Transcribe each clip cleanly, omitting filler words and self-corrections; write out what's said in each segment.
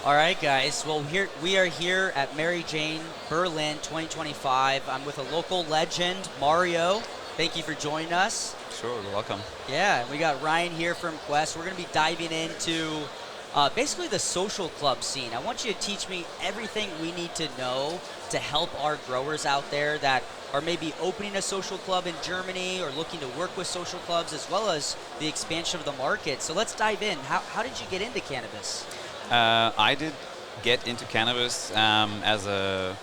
All right, guys. Well, we are here at Mary Jane, Berlin, 2025. I'm with a local legend, Mario. Thank you for joining us. Sure, you're welcome. Yeah, and we got Ryan here from Quest. We're going to be diving into basically the social club scene. I want you to teach me everything we need to know to help our growers out there that are maybe opening a social club in Germany or looking to work with social clubs, as well as the expansion of the market. So let's dive in. How did you get into cannabis? I did get into cannabis as a,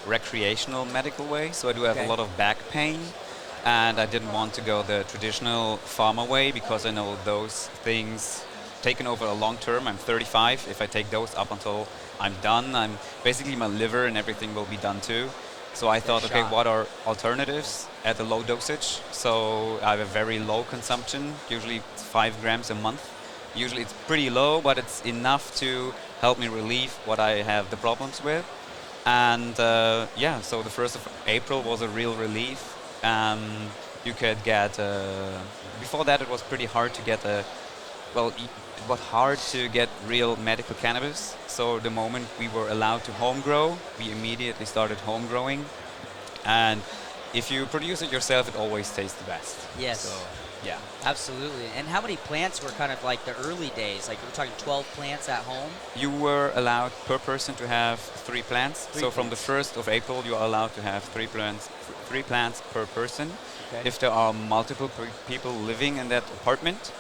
recreational medical way. So I do have Okay. a lot of back pain, and I didn't want to go the traditional pharma way because I know those things taken over a long term. I'm 35. If I take those up until I'm done, I'm basically my liver and everything will be done too. So I thought, okay, Shot. what are alternatives at a low dosage? So I have a very low consumption, usually 5 grams a month. Usually it's pretty low, but it's enough to help me relieve what I have the problems with. And so the 1st of April was a real relief. You could get, before that it was pretty hard to get it was hard to get real medical cannabis. So the moment we were allowed to home grow, we immediately started home growing. And if you produce it yourself, it always tastes the best. Yes. So, yeah. Absolutely. And how many plants were kind of like the early days? Like we're talking 12 plants at home? You were allowed per person to have 3 plants. Three So from the plants. 1st of April, you are allowed to have 3 plants per person. Okay. If there are multiple people living in that apartment,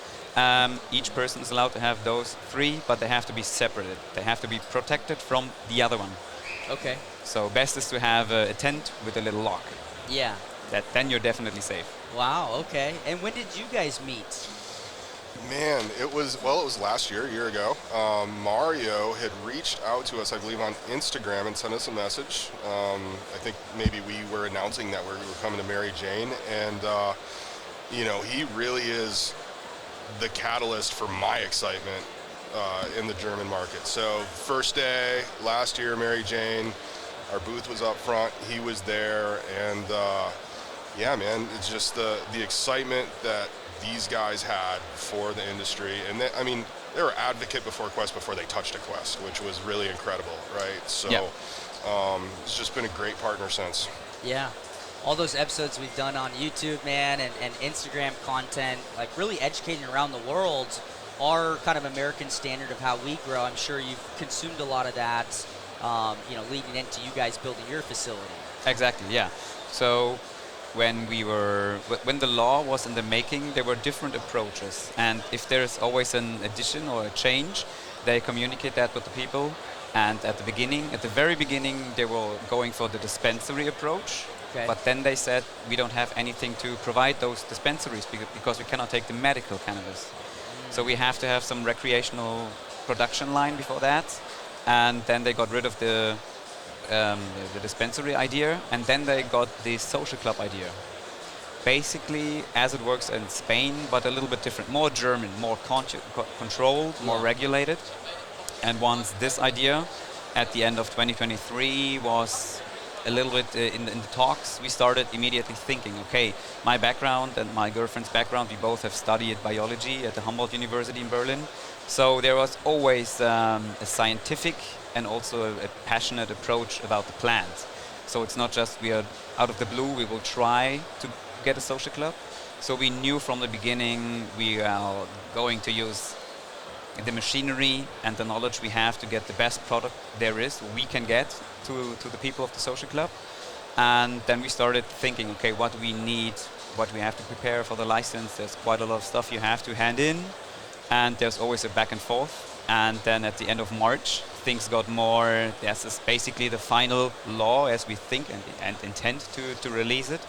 each person is allowed to have those 3, but they have to be separated. They have to be protected from the other one. Okay. So best is to have a tent with a little lock. Yeah. Then you're definitely safe. Wow. Okay. And when did you guys meet? Man, it was last year, a year ago. Mario had reached out to us, I believe, on Instagram and sent us a message. I think maybe we were announcing that we were coming to Mary Jane, and he really is the catalyst for my excitement in the German market. So first day last year, Mary Jane, our booth was up front. He was there, and yeah, man, it's just the excitement that these guys had for the industry. And they were advocate before Quest before they touched a Quest, which was really incredible, right? So Yeah. it's just been a great partner since. Yeah. All those episodes we've done on YouTube, man, and Instagram content, like really educating around the world, our kind of American standard of how we grow. I'm sure you've consumed a lot of that, leading into you guys building your facility. Exactly, yeah. So when the law was in the making, there were different approaches. And if there's always an addition or a change, they communicate that with the people. And at the very beginning, they were going for the dispensary approach. Okay. But then they said, we don't have anything to provide those dispensaries because we cannot take the medical cannabis. So we have to have some recreational production line before that. And then they got rid of the dispensary idea, and then they got the social club idea. Basically, as it works in Spain, but a little bit different, more German, more controlled, more regulated. And once this idea, at the end of 2023, was a little bit in the talks, we started immediately thinking, okay, my background and my girlfriend's background, we both have studied biology at the Humboldt University in Berlin. So there was always a scientific and also a passionate approach about the plant. So it's not just we are out of the blue, we will try to get a social club. So we knew from the beginning we are going to use the machinery and the knowledge we have to get the best product there is, we can get to the people of the social club. And then we started thinking, okay, what we need, what we have to prepare for the license. There's quite a lot of stuff you have to hand in, and there's always a back and forth. And then at the end of March, things got more, this is basically the final law as we think and intend to release it.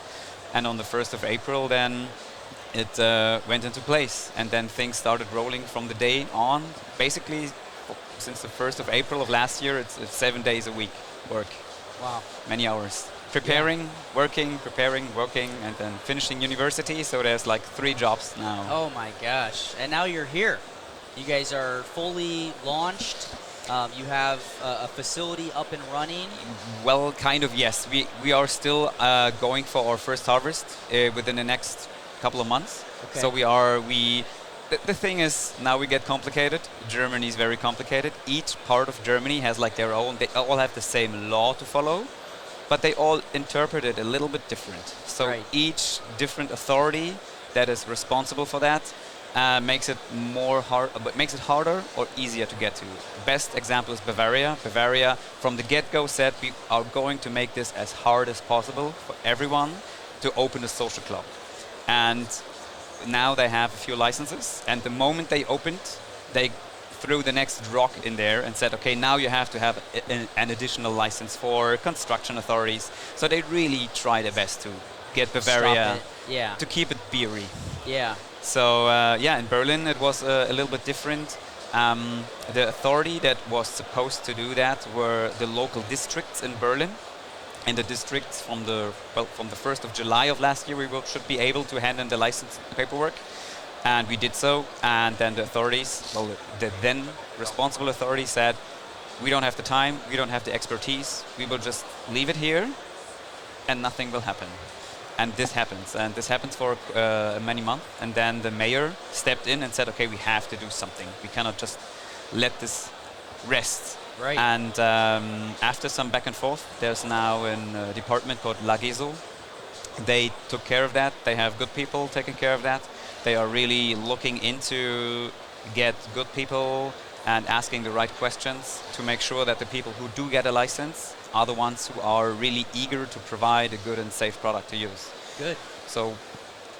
And on the 1st of April, then it went into place. And then things started rolling from the day on. Basically, since the 1st of April of last year, it's 7 days a week work. Wow. Many hours. Preparing, working, and then finishing university. So there's like 3 jobs now. Oh my gosh. And now you're here. You guys are fully launched. You have a facility up and running. Well, kind of, yes. We are still going for our first harvest within the next couple of months. Okay. So we the thing is, now we get complicated. Germany is very complicated. Each part of Germany has like their own, they all have the same law to follow, but they all interpret it a little bit different. So Right. each different authority that is responsible for that makes it makes it harder or easier to get to. Best example is Bavaria. Bavaria, from the get-go, said we are going to make this as hard as possible for everyone to open a social club. And now they have a few licenses, and the moment they opened, they threw the next rock in there and said, okay, now you have to have an additional license for construction authorities. So they really try their best to get Bavaria Stop it. Yeah. to keep it beery. Yeah. So yeah, in Berlin it was a little bit different. The authority that was supposed to do that were the local districts in Berlin. In the districts from the 1st of July of last year, should be able to hand in the license paperwork, and we did so. And then the authorities, well, the then responsible authorities said, we don't have the time, we don't have the expertise, we will just leave it here, and nothing will happen. And this happens for many months. And then the mayor stepped in and said, okay, we have to do something. We cannot just let this rest. Right. And after some back and forth, there's now a department called Lageso. They took care of that. They have good people taking care of that. They are really looking into get good people and asking the right questions to make sure that the people who do get a license are the ones who are really eager to provide a good and safe product to use. Good. So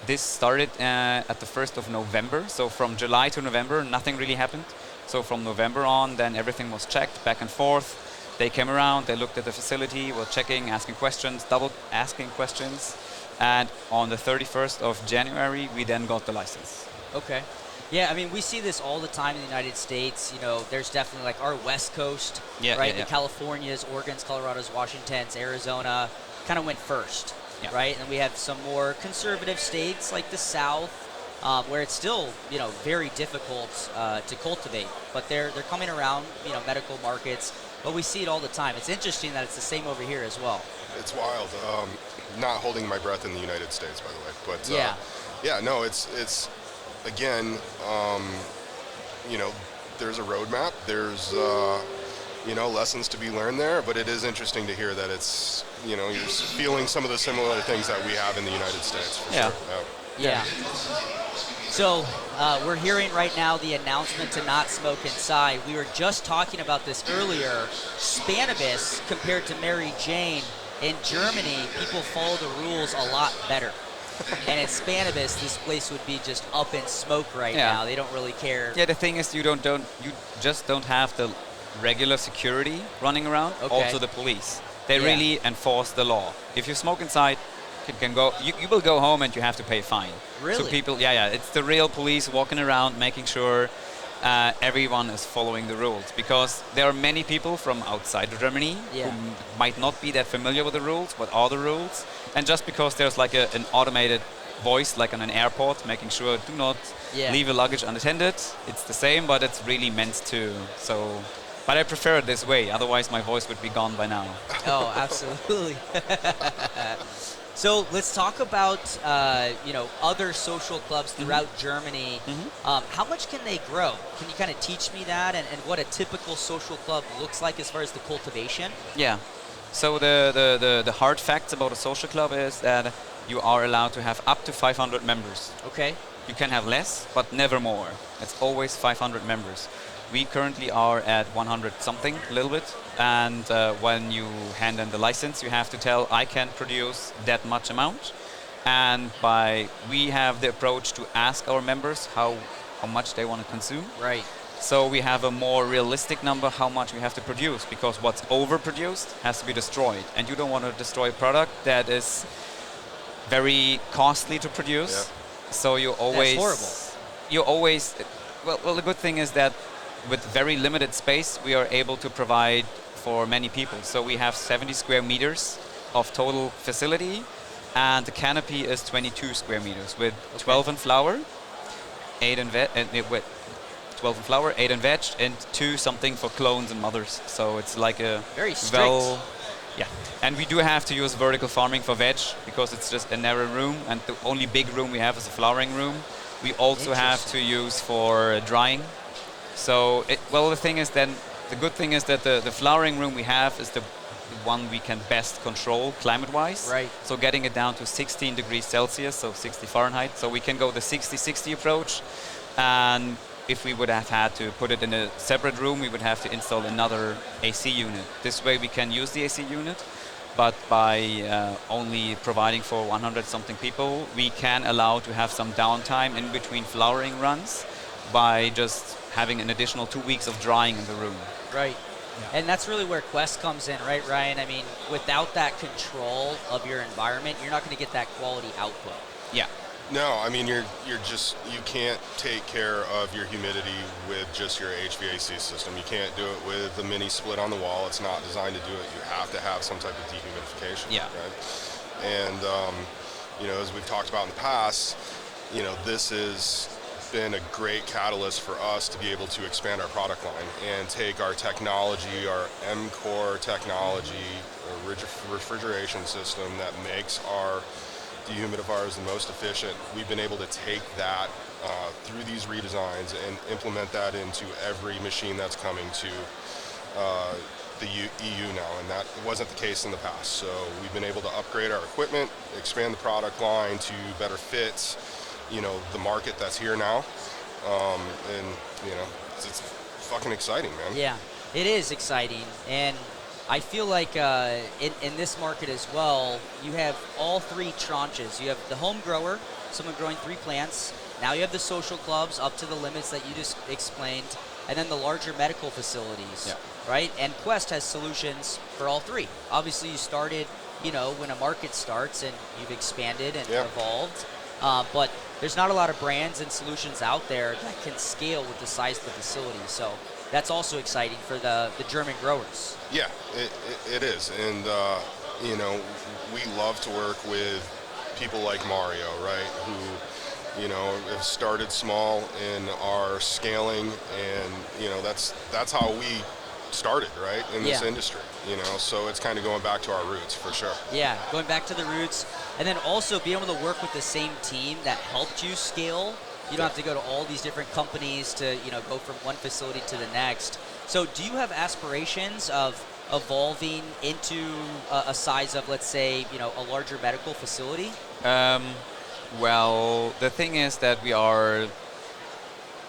this started at the 1st of November. So from July to November, nothing really happened. So from November on, then everything was checked back and forth. They came around, they looked at the facility, were checking, asking questions, double asking questions. And on the 31st of January, we then got the license. Okay. Yeah, I mean, we see this all the time in the United States. You know, there's definitely like our West Coast, right? The Californias, Oregons, Colorados, Washingtons, Arizona kind of went first, right? And we have some more conservative states like the South, where it's still, you know, very difficult to cultivate. But they're coming around, you know, medical markets. But we see it all the time. It's interesting that it's the same over here as well. It's wild. Not holding my breath in the United States, by the way. But yeah, no, it's again, you know, there's a roadmap. There's you know, lessons to be learned there. But it is interesting to hear that it's, you know, you're feeling some of the similar things that we have in the United States. For sure. Yeah. So we're hearing right now the announcement to not smoke inside. We were just talking about this earlier. Spanibus compared to Mary Jane. In Germany, people follow the rules a lot better. And in Spanibus, this place would be just up in smoke right now. They don't really care. Yeah, the thing is, you just don't have the regular security running around. Also the police. They really enforce the law. If you smoke inside, you will go home and you have to pay a fine. Really? So people, it's the real police walking around making sure everyone is following the rules, because there are many people from outside of Germany who might not be that familiar with the rules. What are the rules? And just because there's like an automated voice, like on an airport, making sure do not leave your luggage unattended. It's the same, but it's really meant to. So, but I prefer it this way. Otherwise, my voice would be gone by now. Oh, absolutely. So let's talk about you know, other social clubs throughout Germany. How much can they grow? Can you kind of teach me that, and what a typical social club looks like as far as the cultivation? Yeah. So the hard facts about a social club is that you are allowed to have up to 500 members. Okay. You can have less, but never more. It's always 500 members. We currently are at 100 something, a little bit. And when you hand in the license, you have to tell, I can produce that much amount. And we have the approach to ask our members how much they want to consume. Right. So we have a more realistic number how much we have to produce, because what's overproduced has to be destroyed. And you don't want to destroy a product that is very costly to produce. Yeah. So you always... That's horrible. You always... Well, the good thing is that with very limited space, we are able to provide for many people. So we have 70 square meters of total facility, and the canopy is 22 square meters with 12 in flower, 8 in veg, 12 in flower, 8 in veg, and 2 something for clones and mothers. So it's like a very strict. And we do have to use vertical farming for veg because it's just a narrow room, and the only big room we have is a flowering room. We also have to use for drying. So, well, the thing is then, the good thing is that the flowering room we have is the one we can best control climate-wise. Right. So getting it down to 16 degrees Celsius, so 60 Fahrenheit. So we can go the 60-60 approach. And if we would have had to put it in a separate room, we would have to install another AC unit. This way we can use the AC unit, but by only providing for 100 something people, we can allow to have some downtime in between flowering runs by just having an additional 2 weeks of drying in the room. Right. Yeah. And that's really where Quest comes in, right, Ryan? I mean, without that control of your environment, you're not going to get that quality output. Yeah. No, I mean you can't take care of your humidity with just your HVAC system. You can't do it with the mini split on the wall. It's not designed to do it. You have to have some type of dehumidification. Yeah. Right? And as we've talked about in the past, this has been a great catalyst for us to be able to expand our product line and take our technology, our M-Core technology, refrigeration system that makes our dehumidifiers the most efficient. We've been able to take that through these redesigns and implement that into every machine that's coming to the EU now, and that wasn't the case in the past. So we've been able to upgrade our equipment, expand the product line to better fit the market that's here now, and it's fucking exciting, man. Yeah, it is exciting, and I feel like in this market as well, you have all three tranches. You have the home grower, someone growing 3 plants. Now you have the social clubs up to the limits that you just explained, and then the larger medical facilities, right? And Quest has solutions for all three. Obviously, you started, when a market starts, and you've expanded and evolved. But there's not a lot of brands and solutions out there that can scale with the size of the facility. So that's also exciting for the German growers. Yeah, it is. And, we love to work with people like Mario, right, who, have started small and are scaling. And, that's how we started, right, in this industry, so it's kind of going back to our roots for sure. Yeah, going back to the roots, and then also being able to work with the same team that helped you scale. You don't have to go to all these different companies to, go from one facility to the next. So do you have aspirations of evolving into a size of, let's say, a larger medical facility? Well, the thing is that we are,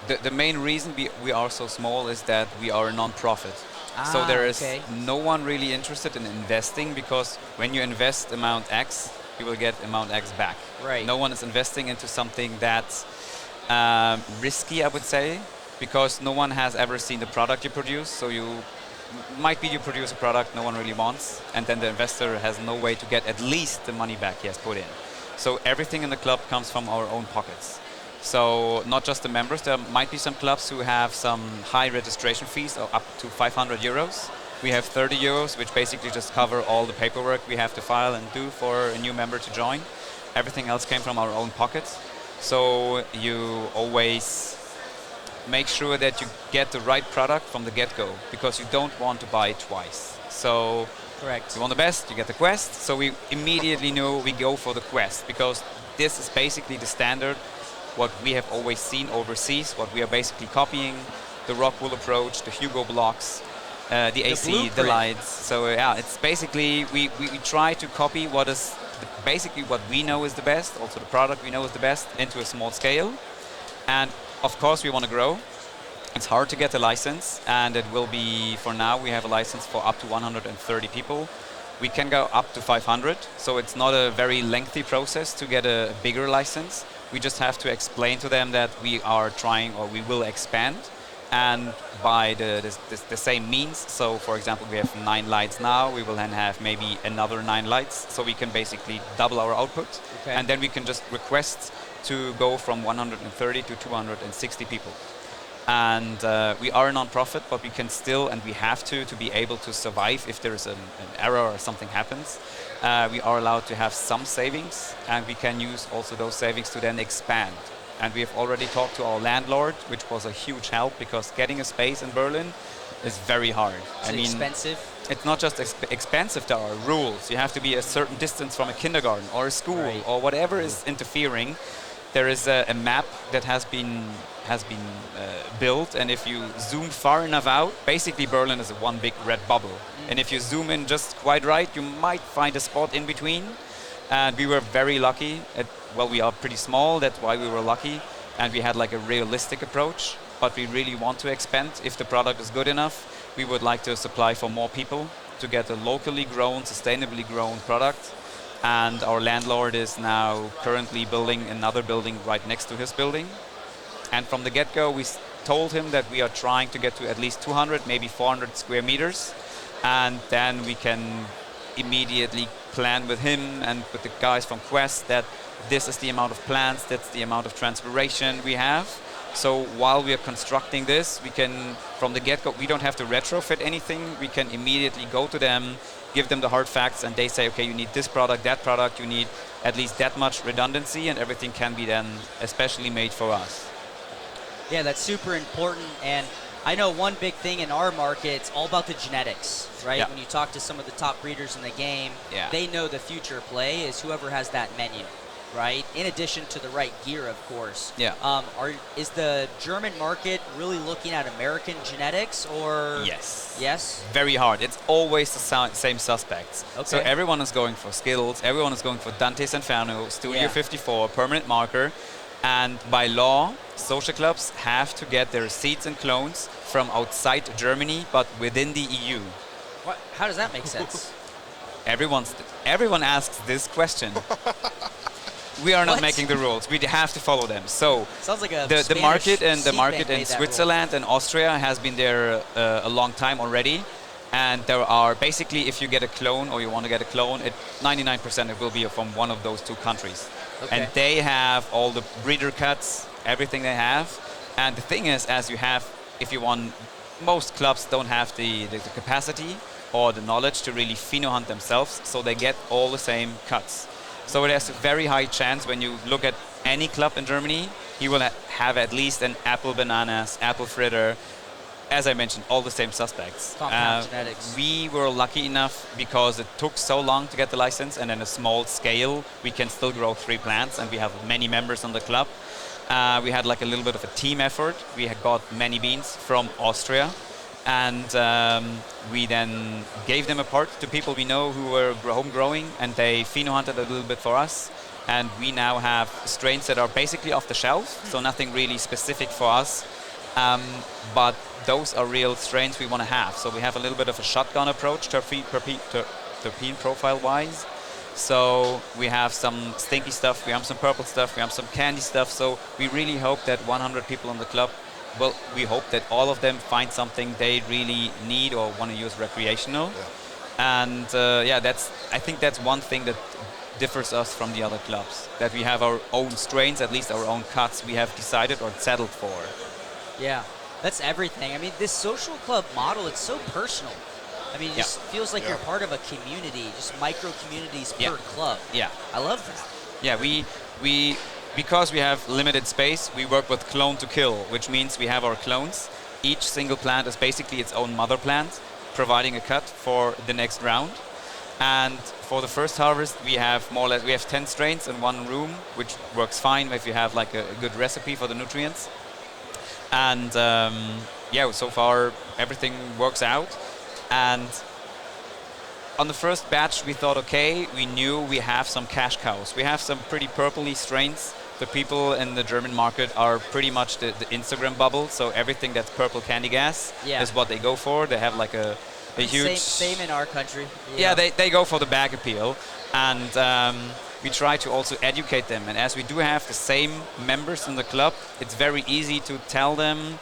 the main reason we are so small is that we are a non-profit. So there is no one really interested in investing, because when you invest amount X, you will get amount X back. Right. No one is investing into something that's risky, I would say, because no one has ever seen the product you produce. So you produce a product no one really wants, and then the investor has no way to get at least the money back he has put in. So everything in the club comes from our own pockets. So not just the members, there might be some clubs who have some high registration fees of up to 500 euros. We have 30 euros, which basically just cover all the paperwork we have to file and do for a new member to join. Everything else came from our own pockets. So you always make sure that you get the right product from the get-go, because you don't want to buy twice. So correct. You want the best, you get the Quest. So we immediately knew we go for the Quest, because this is basically the standard, what we have always seen overseas, what we are basically copying, the rock wool approach, the Hugo blocks, the AC, the lights. So it's basically, we try to copy what is basically what we know is the best, also the product we know is the best, into a small scale. And of course we want to grow. It's hard to get a license, and it will be, for now, we have a license for up to 130 people. We can go up to 500, so it's not a very lengthy process to get a bigger license. We just have to explain to them that we are trying, or we will expand, and by the same means. So for example, we have 9 lights now, we will then have maybe another 9 lights, so we can basically double our output. And then we can just request to go from 130 to 260 people. And we are a non-profit, but we can still, and we have to be able to survive if there is an error or something happens. We are allowed to have some savings, and we can use also those savings to then expand. And we have already talked to our landlord, which was a huge help, because getting a space in Berlin is very hard. Is it expensive? It's not just expensive, there are rules. You have to be a certain distance from a kindergarten or a school or whatever is interfering. there is a map that has been built, and if you zoom far enough out, basically Berlin is a one big red bubble. And if you zoom in just quite right, you might find a spot in between. And we were very lucky. Well, we are pretty small, that's why we were lucky. And we had like a realistic approach, but we really want to expand. If the product is good enough, we would like to supply for more people to get a locally grown, sustainably grown product. And our landlord is now currently building another building right next to his building. And from the get-go, we told him that we are trying to get to at least 200, maybe 400 square meters. And then we can immediately plan with him and with the guys from Quest that this is the amount of plants, that's the amount of transpiration we have. So while we are constructing this, we can, from the get-go, we don't have to retrofit anything. We can immediately go to them, give them the hard facts, and they say, okay, you need this product, you need at least that much redundancy, and everything can be then especially made for us. Yeah, that's super important. And I know one big thing in our market, it's all about the genetics, right? Yeah. When you talk to some of the top breeders in the game, they know the future play is whoever has that menu, right? In addition to the right gear, of course. Yeah. Is the German market really looking at American genetics, or? Yes. Yes? Very hard. It's always the same suspects. Okay. So everyone is going for Skittles, everyone is going for Dante's Inferno, Studio 54, Permanent Marker, and by law, social clubs have to get their seeds and clones from outside Germany, but within the EU. What? How does that make sense? Everyone asks this question. We are not What? making the rules. We have to follow them. So Sounds like a the market and the Spanish market seed bank in made that Switzerland and Austria has been there a long time already. And there are basically, if you get a clone or you want to get a clone, 99% it will be from one of those two countries. Okay. And they have all the breeder cuts, everything they have. And the thing is, if you want, most clubs don't have the capacity or the knowledge to really pheno-hunt themselves, so they get all the same cuts. So there's a very high chance when you look at any club in Germany, you will have at least an apple bananas, apple fritter, as I mentioned, all the same suspects. Compound genetics. We were lucky enough because it took so long to get the license, and in a small scale, we can still grow 3 plants, and we have many members on the club. We had like a little bit of a team effort. We had got many beans from Austria, and we then gave them apart to people we know who were home growing, and they pheno-hunted a little bit for us. And we now have strains that are basically off the shelf, so nothing really specific for us. But those are real strains we want to have. So we have a little bit of a shotgun approach, terpene profile-wise. So we have some stinky stuff, we have some purple stuff, we have some candy stuff. So we really hope that 100 people in the club, well, we hope that all of them find something they really need or want to use recreational. Yeah. And I think that's one thing that differs us from the other clubs, that we have our own strains, at least our own cuts we have decided or settled for. Yeah, that's everything. I mean, this social club model, it's so personal. I mean, it just feels like you're part of a community, just micro communities per club. Yeah. I love that. Yeah, we because we have limited space, we work with clone to kill, which means we have our clones. Each single plant is basically its own mother plant, providing a cut for the next round. And for the first harvest, we have more or less 10 strains in one room, which works fine if you have like a good recipe for the nutrients. And so far everything works out. And on the first batch, we thought, okay, we knew we have some cash cows. We have some pretty purpley strains. The people in the German market are pretty much the Instagram bubble. So everything that's purple candy gas is what they go for. They have like a huge... Same in our country. Yeah, they go for the bag appeal. And we try to also educate them. And as we do have the same members in the club, it's very easy to tell them,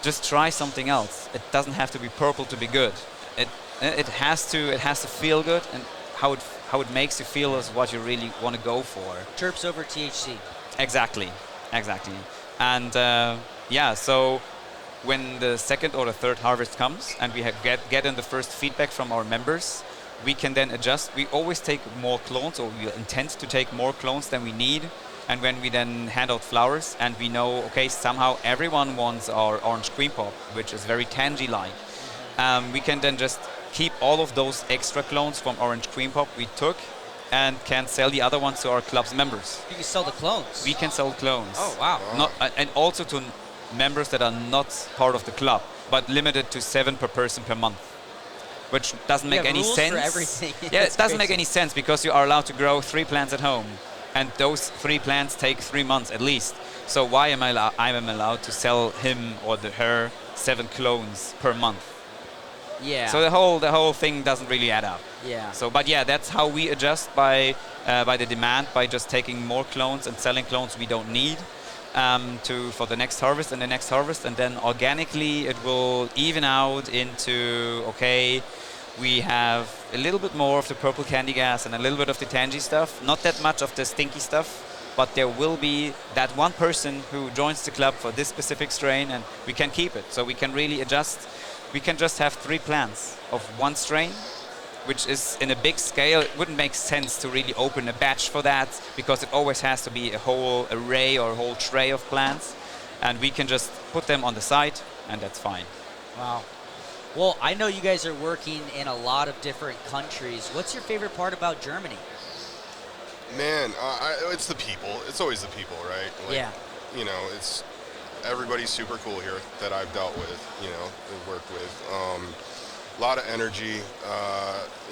just try something else. It doesn't have to be purple to be good. It has to feel good, and how it makes you feel is what you really want to go for. Terps over THC. Exactly. And so when the second or the third harvest comes and we get in the first feedback from our members, we can then adjust. We always take more clones, or we intend to take more clones than we need. And when we then hand out flowers and we know, okay, somehow everyone wants our orange cream pop, which is very tangy-like, we can then just keep all of those extra clones from orange cream pop we took and can sell the other ones to our club's members. You can sell the clones. We can sell clones. Oh, wow. Not, and also to members that are not part of the club, but limited to 7 per person per month, which doesn't You make have any rules sense. for everything. Yeah, That's it doesn't make crazy. any sense because you are allowed to grow 3 plants at home, and those 3 plants take 3 months at least. So why am I allowed to sell him or her 7 clones per month? Yeah. So the whole thing doesn't really add up. Yeah. So, but yeah, that's how we adjust by the demand, by just taking more clones and selling clones we don't need for the next harvest and the next harvest, and then organically it will even out into, okay, we have a little bit more of the purple candy gas and a little bit of the tangy stuff, not that much of the stinky stuff, but there will be that one person who joins the club for this specific strain, and we can keep it. So we can really adjust. We can just have 3 plants of one strain, which is in a big scale. It wouldn't make sense to really open a batch for that because it always has to be a whole array or a whole tray of plants, and we can just put them on the side, and that's fine. Wow. Well, I know you guys are working in a lot of different countries. What's your favorite part about Germany? Man, it's the people. It's always the people, right? Like, Yeah. You know, it's everybody's super cool here that I've dealt with. You know, and worked with. A lot of energy.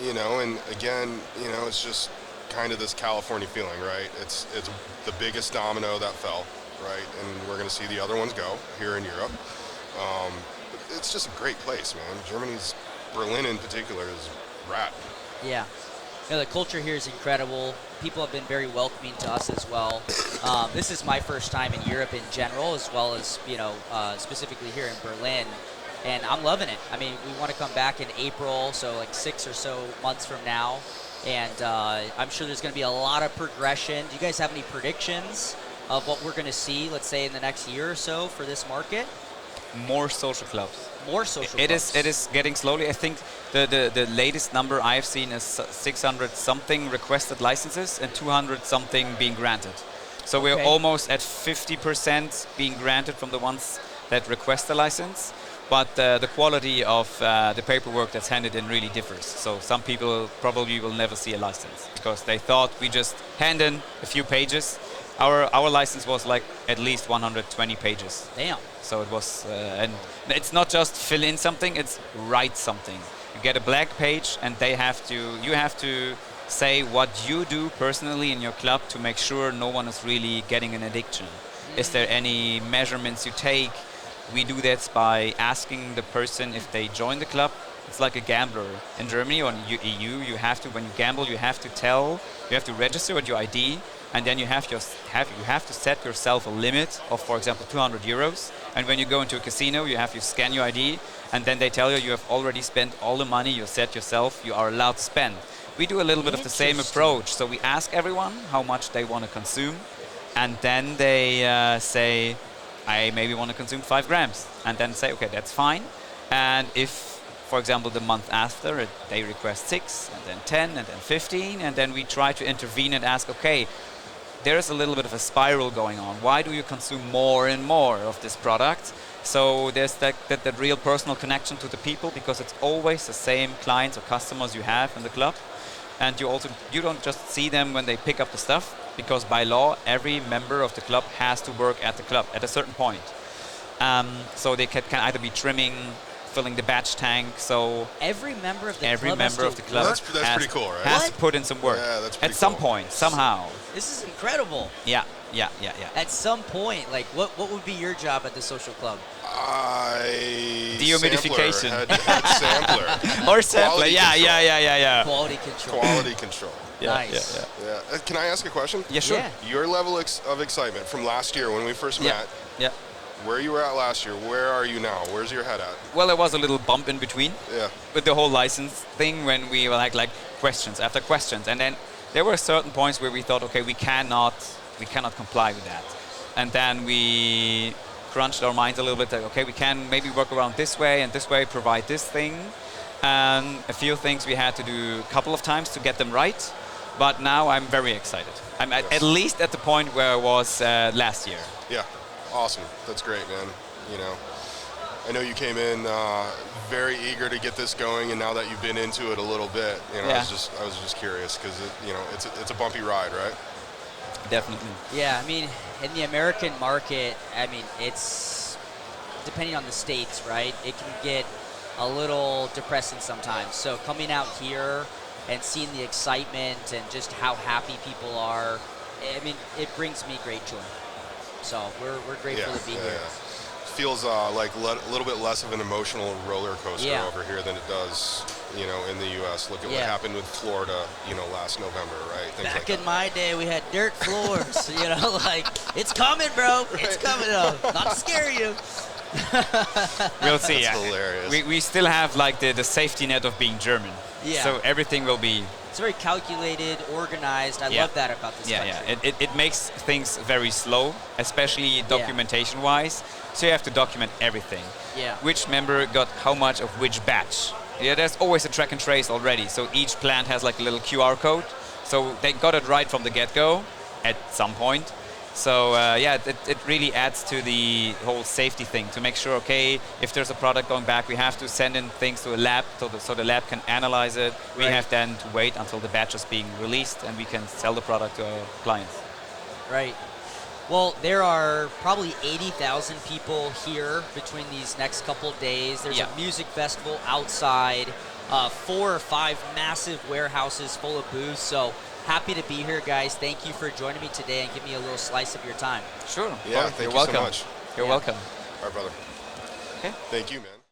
You know, and again, you know, it's just kind of this California feeling, right? It's the biggest domino that fell, right? And we're going to see the other ones go here in Europe. It's just a great place, man. Germany's, Berlin in particular, is rad. Yeah. You know, the culture here is incredible. People have been very welcoming to us as well. This is my first time in Europe in general, as well as, you know, specifically here in Berlin. And I'm loving it. I mean, we want to come back in April, so like 6 or so months from now. And I'm sure there's going to be a lot of progression. Do you guys have any predictions of what we're going to see, let's say, in the next year or so for this market? More social clubs. More social It clubs. is getting slowly. I think the latest number I've seen is 600 something requested licenses and 200 something being granted. So we're Okay. almost at 50% being granted from the ones that request the license. But the quality of the paperwork that's handed in really differs. So some people probably will never see a license because they thought we just hand in a few pages. Our license was like at least 120 pages. Damn. So it was, and it's not just fill in something; it's write something. You get a blank page, and you have to say what you do personally in your club to make sure no one is really getting an addiction. Is there any measurements you take? We do that by asking the person if they join the club. It's like a gambler in Germany or in EU. You have to, when you gamble, you have to register with your ID. And then you have to set yourself a limit of, for example, 200 euros. And when you go into a casino, you have to scan your ID, and then they tell you have already spent all the money you set yourself you are allowed to spend. We do a little bit of the same approach. So we ask everyone how much they want to consume, and then they say, I maybe want to consume 5 grams, and then say, okay, that's fine. And if, for example, the month after, they request 6, and then 10, and then 15, and then we try to intervene and ask, okay, there's a little bit of a spiral going on. Why do you consume more and more of this product? So there's that real personal connection to the people, because it's always the same clients or customers you have in the club. And you don't just see them when they pick up the stuff, because by law, every member of the club has to work at the club at a certain point. So they can either be trimming, filling the batch tank. So Every member of the every club member of the club That's pretty cool, right? has to put in some work Yeah, that's pretty at some cool. point, somehow. This is incredible. Yeah. At some point, like, what would be your job at the social club? Dehumidification. Head sampler. Or sampler, Quality yeah. Quality control. Quality control. Nice. Yeah. Can I ask a question? Yeah, sure. Yeah. Your level of excitement from last year when we first met, Yeah. where you were at last year, where are you now? Where's your head at? Well, there was a little bump in between Yeah. with the whole license thing when we were like questions after questions, and then there were certain points where we thought, okay, we cannot comply with that, and then we crunched our minds a little bit. Like, okay, we can maybe work around this way and this way, provide this thing, and a few things we had to do a couple of times to get them right. But now I'm very excited. I'm at least at the point where I was last year. Yeah. Awesome. That's great, man. You know, I know you came in very eager to get this going, and now that you've been into it a little bit, Yeah. I was just curious because it's a bumpy ride, right? Definitely. Yeah, I mean, in the American market, I mean, it's depending on the states, right? It can get a little depressing sometimes. So coming out here and seeing the excitement and just how happy people are, I mean, it brings me great joy. So we're grateful to be here. Feels like a little bit less of an emotional roller coaster Yeah. over here than it does, in the U.S. Look at what happened with Florida, last November, right? Things Back like in my day, we had dirt floors, like, it's coming, bro. It's coming up. Not to scare you. We'll see. That's hilarious. We still have like the safety net of being German. Yeah. So everything will be. It's very calculated, organized. I love that about this country. Yeah. It makes things very slow, especially documentation-wise. So you have to document everything. Yeah. Which member got how much of which batch. Yeah, there's always a track and trace already. So each plant has like a little QR code. So they got it right from the get-go at some point. So it really adds to the whole safety thing to make sure, okay, if there's a product going back, we have to send in things to a lab so the lab can analyze it. We have then to wait until the batch is being released and we can sell the product to our clients. Right. Well, there are probably 80,000 people here between these next couple of days. There's a music festival outside, 4 or 5 massive warehouses full of booths. So happy to be here, guys. Thank you for joining me today and give me a little slice of your time. Sure. Yeah, thank You're you welcome. so much. You're welcome. All right, brother. Okay. Thank you, man.